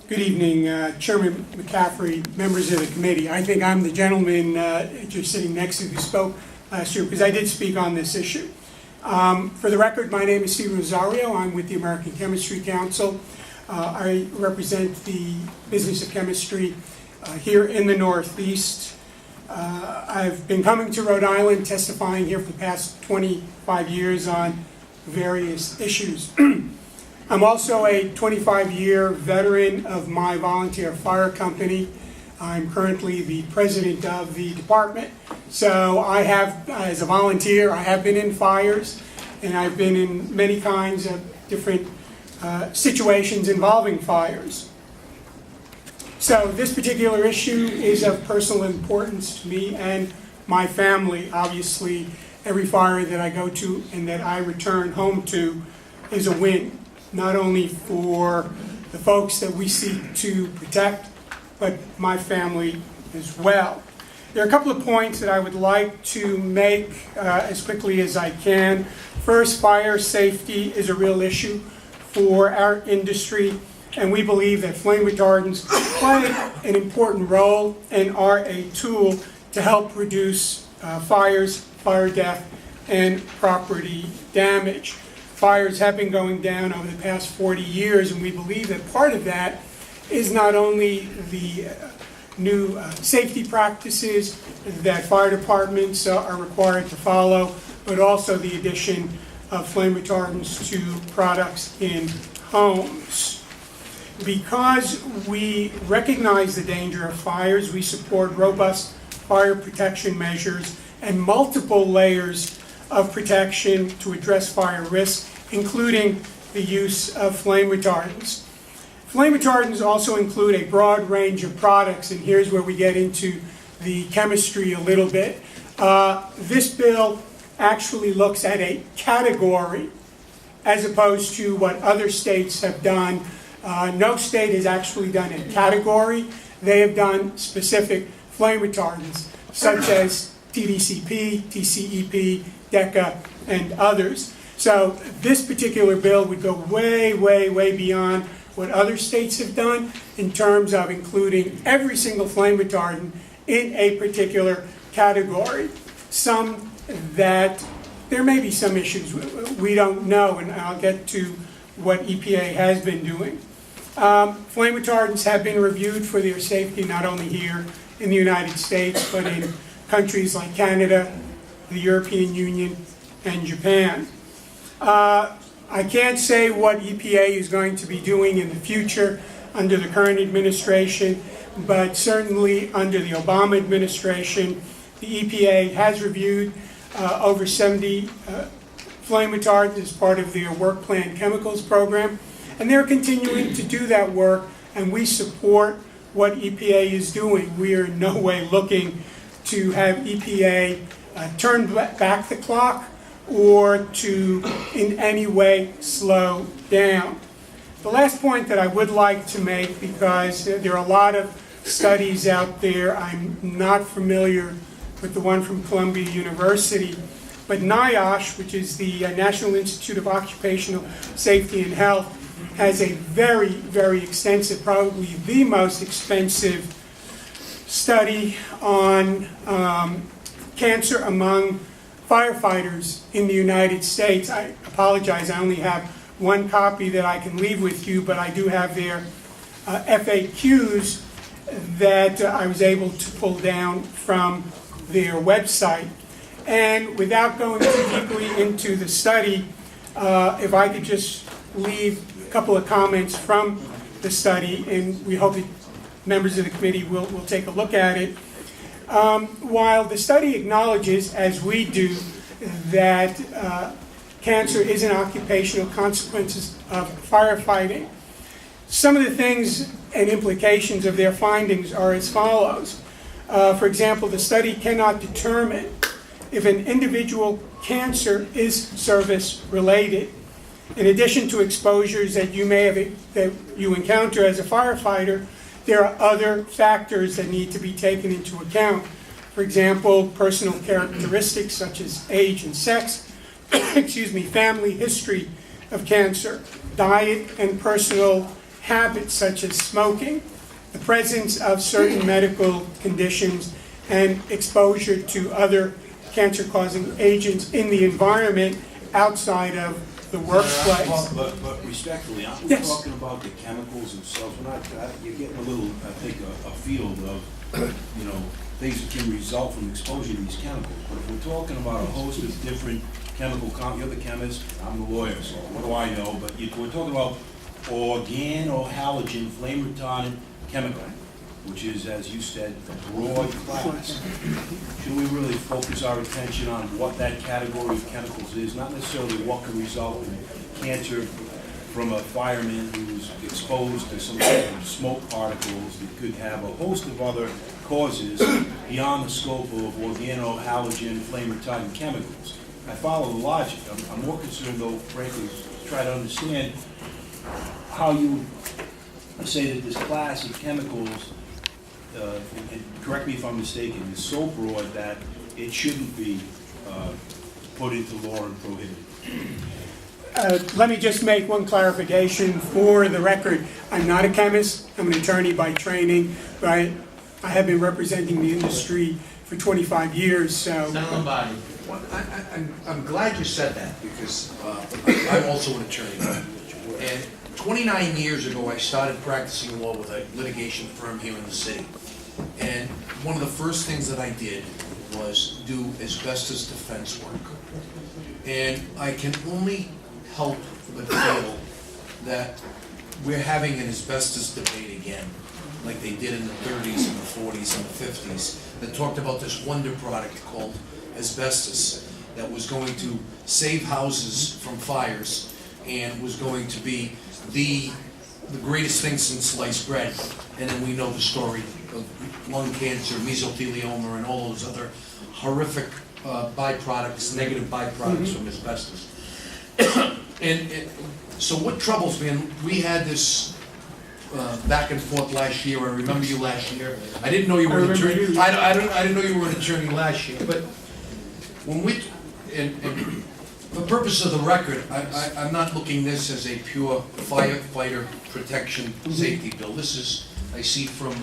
Good evening, Chairman McCaffrey, members of the committee. I think I'm the gentleman just sitting next to who spoke last year because I did speak on this issue. For the record, my name is Steve Rosario. I'm with the American Chemistry Council. I represent the business of chemistry here in the Northeast. I've been coming to Rhode Island, testifying here for the past 25 years on various issues. I'm also a 25-year veteran of my volunteer fire company. I'm currently the president of the department. So I have, as a volunteer, I have been in fires, and I've been in many kinds of different situations involving fires. So this particular issue is of personal importance to me and my family. Obviously, every fire that I go to and that I return home to is a win, not only for the folks that we seek to protect, but my family as well. There are a couple of points that I would like to make as quickly as I can. First, fire safety is a real issue for our industry, and we believe that flame retardants play an important role and are a tool to help reduce fires, fire death, and property damage. Fires have been going down over the past 40 years, and we believe that part of that is not only the new safety practices that fire departments are required to follow, but also the addition of flame retardants to products in homes. Because we recognize the danger of fires, we support robust fire protection measures and multiple layers of protection to address fire risk, including the use of flame retardants. Flame retardants also include a broad range of products, and here's where we get into the chemistry a little bit. This bill actually looks at a category as opposed to what other states have done. No state has actually done a category. They have done specific flame retardants, such as TDCP, TCEP, DECA, and others. So this particular bill would go way, way, way beyond what other states have done in terms of including every single flame retardant in a particular category. Some that there may be some issues we don't know, and I'll get to what EPA has been doing. Flame retardants have been reviewed for their safety not only here in the United States, but in countries like Canada, the European Union, and Japan. I can't say what EPA is going to be doing in the future under the current administration, but certainly under the Obama administration, the EPA has reviewed over 70 flame retardants as part of their work plan chemicals program, and they're continuing to do that work, and we support what EPA is doing. We are in no way looking to have EPA turn back the clock or to in any way slow down. The last point that I would like to make, because there are a lot of studies out there, I'm not familiar with the one from Columbia University, but NIOSH, which is the National Institute of Occupational Safety and Health, has a very, very extensive, probably the most expensive study on cancer among firefighters in the United States. I apologize, I only have one copy that I can leave with you, but I do have their FAQs that I was able to pull down from their website. And without going too deeply into the study, if I could just leave a couple of comments from the study, and we hope that members of the committee will take a look at it. While the study acknowledges, as we do, that cancer is an occupational consequence of firefighting, some of the things and implications of their findings are as follows. For example, the study cannot determine if an individual cancer is service-related. In addition to exposures that you encounter as a firefighter, there are other factors that need to be taken into account. For example, personal characteristics such as age and sex, family history of cancer, diet and personal habits such as smoking, the presence of certain medical conditions, and exposure to other cancer-causing agents in the environment outside of the workplace. But respectfully, aren't we Yes. talking about the chemicals themselves? We're not, you're getting a little, I think, a field of, you know, things that can result from exposure to these chemicals. But if we're talking about a host of different chemical, you're the chemist, I'm the lawyer, so what do I know? But we're talking about organohalogen flame retardant chemical, which is, as you said, a broad class. Should we really focus our attention on what that category of chemicals is, not necessarily what can result in cancer from a fireman who's exposed to some sort of smoke particles that could have a host of other causes beyond the scope of organohalogen flame retardant chemicals? I follow the logic. I'm more concerned, though, frankly, to try to understand how you say that this class of chemicals, and correct me if I'm mistaken, is so broad that it shouldn't be put into law and prohibited. Let me just make one clarification for the record. I'm not a chemist. I'm an attorney by training, but I have been representing the industry for 25 years, so. Well, I'm glad you said that, because I'm also an attorney. And 29 years ago, I started practicing law with a litigation firm here in the city. And one of the first things that I did was do asbestos defense work. And I can only help but feel that we're having an asbestos debate again, like they did in the 30s and the 40s and the 50s, that talked about this wonder product called asbestos that was going to save houses from fires and was going to be the greatest thing since sliced bread. And then we know the story of lung cancer, mesothelioma, and all those other horrific byproducts, negative byproducts from asbestos. and so what troubles me, and we had this back and forth last year. I remember you last year. I didn't know you were an attorney. I didn't know you were an attorney last year. But when we, and for the purpose of the record, I'm not looking this as a pure firefighter protection safety bill. This is, I see from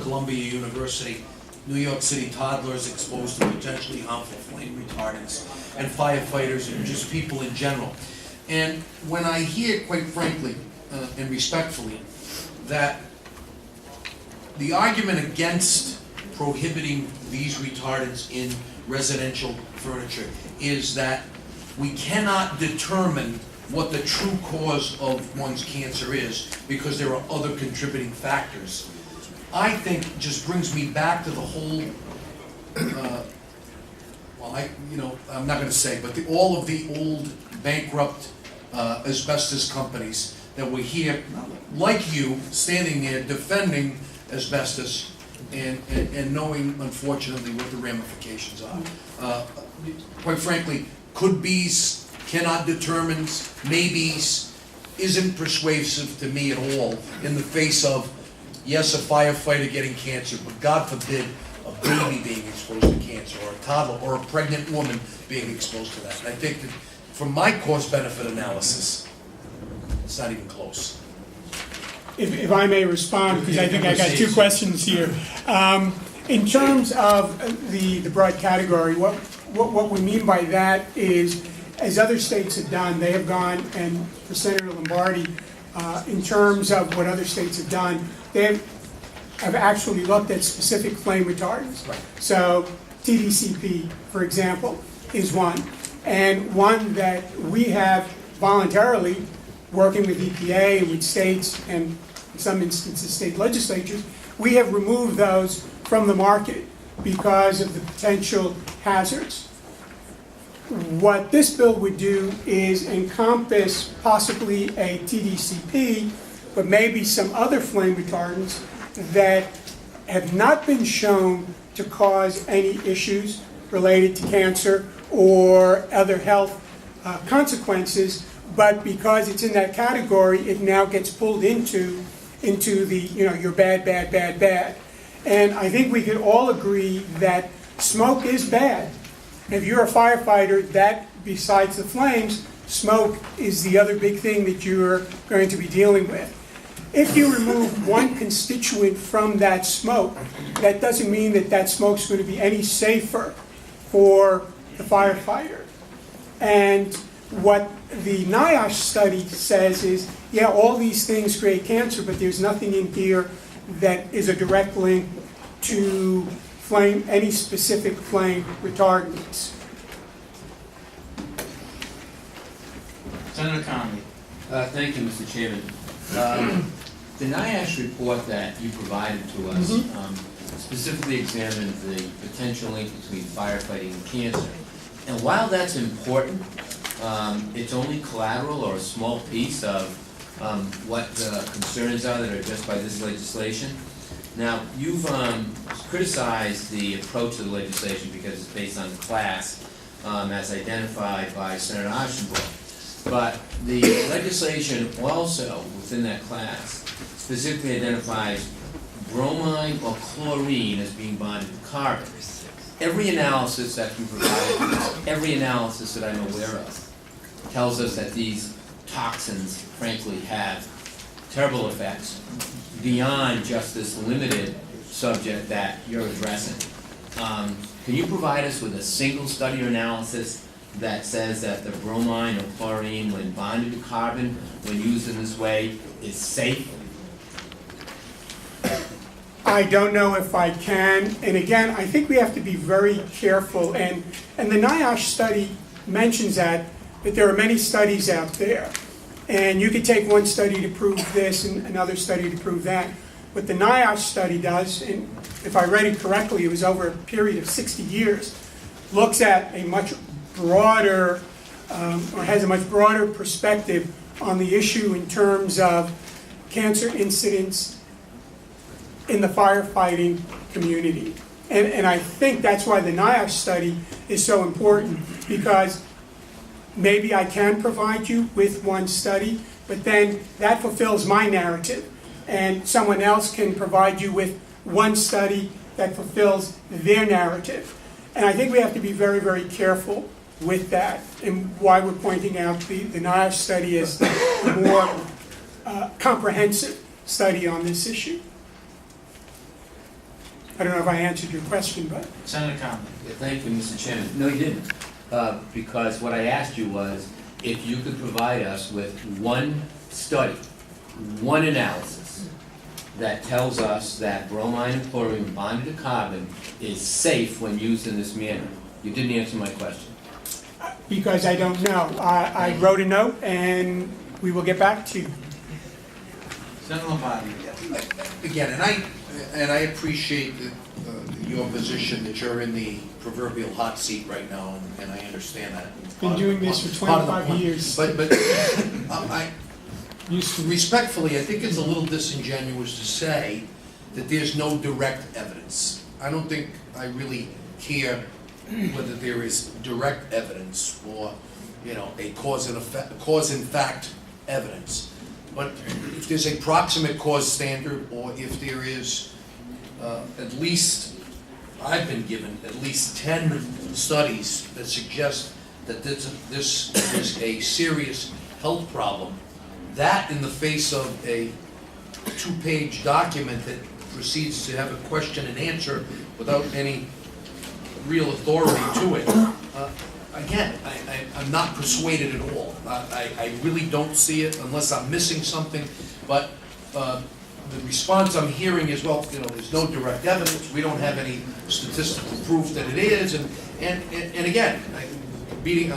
Columbia University, New York City toddlers exposed to potentially harmful flame retardants, and firefighters and just people in general. And when I hear, quite frankly and respectfully, that the argument against prohibiting these retardants in residential furniture is that we cannot determine what the true cause of one's cancer is because there are other contributing factors, I think just brings me back to the whole, I'm not going to say, but all of the old bankrupt asbestos companies that were here, like you, standing there defending asbestos and knowing, unfortunately, what the ramifications are. Quite frankly, could be's, cannot determines, maybes, isn't persuasive to me at all in the face of, yes, a firefighter getting cancer, but God forbid a baby being exposed to cancer, or a toddler, or a pregnant woman being exposed to that. And I think that from my cost-benefit analysis, it's not even close. If I may respond, because I think I got two questions here. In terms of the broad category, what we mean by that is, as other states have done, they have gone, and for Senator Lombardi, in terms of what other states have done, they have actually looked at specific flame retardants. Right. So TDCP, for example, is one, and one that we have voluntarily, working with EPA and with states, and in some instances state legislatures, we have removed those from the market because of the potential hazards. What this bill would do is encompass possibly a TDCP, but maybe some other flame retardants that have not been shown to cause any issues related to cancer or other health consequences, but because it's in that category, it now gets pulled into the, you're bad, bad, bad, bad. And I think we could all agree that smoke is bad. If you're a firefighter, that, besides the flames, smoke is the other big thing that you're going to be dealing with. If you remove one constituent from that smoke, that doesn't mean that that smoke's going to be any safer for the firefighter. And what the NIOSH study says is, yeah, all these things create cancer, but there's nothing in here that is a direct link to any specific flame retardants. Senator Connolly. Thank you, Mr. Chairman. The NIOSH report that you provided to us specifically examined the potential link between firefighting and cancer. And while that's important, it's only collateral or a small piece of what the concerns are that are addressed by this legislation. Now, you've criticized the approach to the legislation because it's based on class, as identified by Senator Ashenbrook. But the legislation also, within that class, specifically identifies bromine or chlorine as being bonded to carbon. Every analysis that you provided, every analysis that I'm aware of, tells us that these toxins, frankly, have terrible effects beyond just this limited subject that you're addressing. Can you provide us with a single study or analysis that says that the bromine or chlorine, when bonded to carbon, when used in this way, is safe? I don't know if I can, and again, I think we have to be very careful, and the NIOSH study mentions that there are many studies out there, and you could take one study to prove this and another study to prove that. What the NIOSH study does, and if I read it correctly, it was over a period of 60 years, looks at a much broader, or has a much broader perspective on the issue in terms of cancer incidence in the firefighting community. And I think that's why the NIOSH study is so important, because maybe I can provide you with one study, but then that fulfills my narrative, and someone else can provide you with one study that fulfills their narrative. And I think we have to be very, very careful with that, and why we're pointing out the NIOSH study as the more comprehensive study on this issue. I don't know if I answered your question, but. Senator Connolly. Yeah, thank you, Mr. Chairman. No, you didn't. Because what I asked you was if you could provide us with one study, one analysis that tells us that bromine and chlorine bonded to carbon is safe when used in this manner. You didn't answer my question. Because I don't know. I wrote a note, and we will get back to you. Senator Lombardi. Again, and I appreciate your position that you're in the proverbial hot seat right now, and I understand that. Been doing this for 25 years. But respectfully, I think it's a little disingenuous to say that there's no direct evidence. I don't think I really care whether there is direct evidence or, a cause and fact evidence. But if there's a proximate cause standard, or if there is at least, I've been given at least 10 studies that suggest that this is a serious health problem, that in the face of a 2-page document that proceeds to have a question and answer without any real authority to it, again, I'm not persuaded at all. I really don't see it unless I'm missing something, but the response I'm hearing is, well, there's no direct evidence, we don't have any statistical proof that it is, and again, I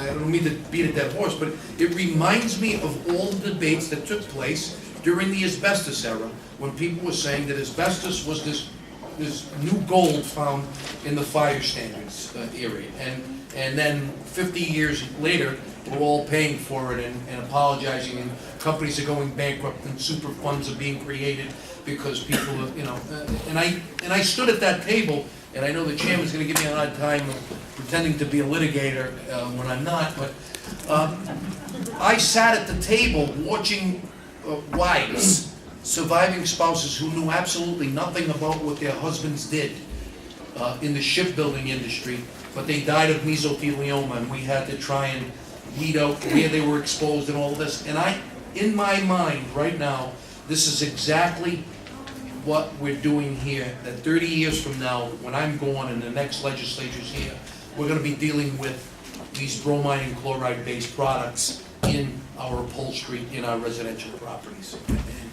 don't mean to beat a dead horse, but it reminds me of all the debates that took place during the asbestos era, when people were saying that asbestos was this new gold found in the fire standards area, and then 50 years later, we're all paying for it and apologizing, and companies are going bankrupt, and super funds are being created because people are, and I stood at that table, and I know the chairman's going to give me a hard time pretending to be a litigator when I'm not, but I sat at the table watching wives, surviving spouses who knew absolutely nothing about what their husbands did in the shipbuilding industry, but they died of mesothelioma, and we had to try and weed out where they were exposed and all this. And in my mind right now, this is exactly what we're doing here, that 30 years from now, when I'm gone and the next legislature's here, we're gonna be dealing with these bromine and chloride-based products in our upholstery, in our residential properties.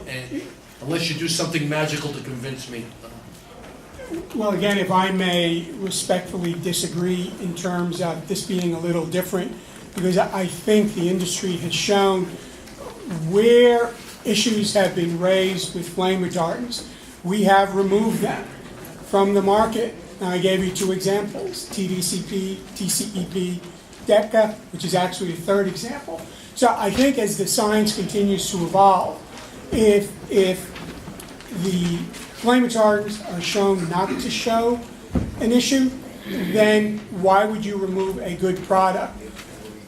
And unless you do something magical to convince me, Well, again, if I may respectfully disagree in terms of this being a little different, because I think the industry has shown where issues have been raised with flame retardants, we have removed them from the market. Now, I gave you two examples, TDCP, TCEP, DECA, which is actually a third example. So I think as the science continues to evolve, if the flame retardants are shown not to show an issue, then why would you remove a good product?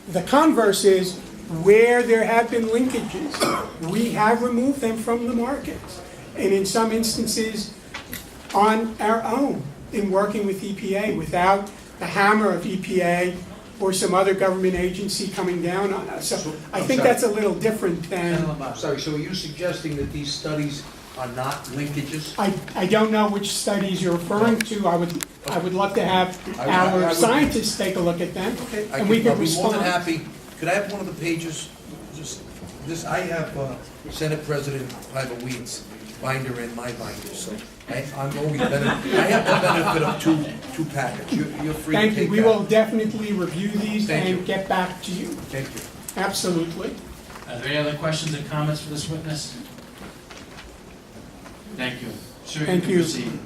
The converse is, where there have been linkages, we have removed them from the market. And in some instances, on our own, in working with EPA, without the hammer of EPA or some other government agency coming down on us. So I think that's a little different than, Senator Lombardo. sorry, so are you suggesting that these studies are not linkages? I don't know which studies you're referring to. I would love to have I our would- scientists take a look at them, I and we I'll could be more respond. than happy. Could I have one of the pages? Just this, I have Senate President Weed's binder in my binder, so I'm always better. I have the benefit of two packets. You're free to Thank take you. We that. will definitely review these Thank you. and get back to you. Thank you. Absolutely. Are there any other questions or comments for this witness? Thank you. Sir, you Thank can you. proceed.